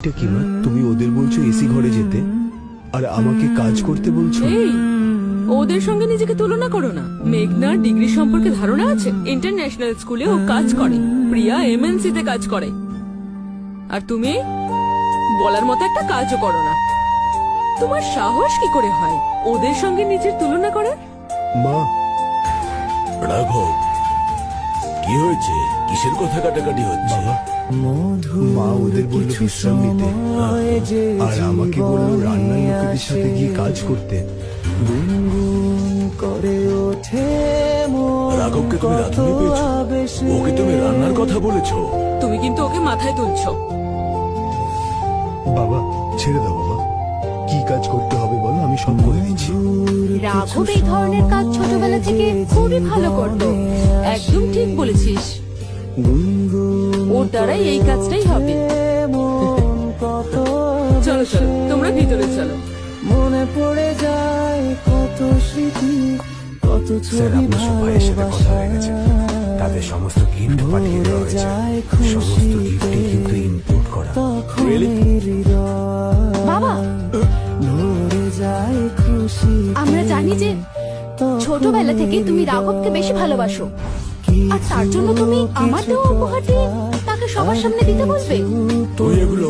এটা কি মা, তুমি ওদের বলছো এসি ঘরে যেতে আর আমাকে কাজ করতে বলছো? এই ওদের সঙ্গে নিজেকে তুলনা করো না। মেঘনার ডিগ্রি সম্পর্কে ধারণা আছে? ইন্টারন্যাশনাল স্কুলে ও কাজ করে, প্রিয়া এমএনসি তে কাজ করে, আর তুমি বলার মতো একটা কাজও করো না। তোমার সাহস কি করে হয় ওদের সঙ্গে নিজের তুলনা করার? মা, রাঘব, কি হয়েছে? কিসের কথা কাটাকাটি হচ্ছে? বাবা, মা ওদের বললো বিশ্রাম নিতে আর আমাকে বললো রান্নার লোকেদের সাথে গিয়ে কাজ করতে। রাঘবকে তুমি রাঁধুনি পেয়েছো? ওকে তুমি রান্নার কথা বলেছো? তুমি কিন্তু ওকে মাথায় তুলছো। বাবা ছেড়ে দাও বাবা, কি কাজ করতে হবে বলো, আমি সব করে দিচ্ছি। রাঘব এই ধরনের কাজ ছোটবেলা থেকে খুবই ভালো করতো। একদম ঠিক বলেছিস, ওর দ্বারাই এই কাজটাই হবে। চলো চলো, তোমরা ভিতরে চলো। মনে পড়ে যায় কত স্মৃতি, কত স্যার, ছবি আপনার সব ভাইয়ের সাথে কথা হয়ে গেছে, তাদের সমস্ত গিফট পাঠিয়ে দেওয়া হয়েছে। সমস্ত গিফটই কিন্তু ইম্পোর্ট করা। বাবা, যায় খুশি। আমরা জানি যে ছোটবেলা থেকে তুমি রাঘবকে বেশি ভালোবাসো, আর তার জন্য তুমি আমার দেওয়া উপহারটি তাকে সবার সামনে দিতে বলবে। তুই এগুলো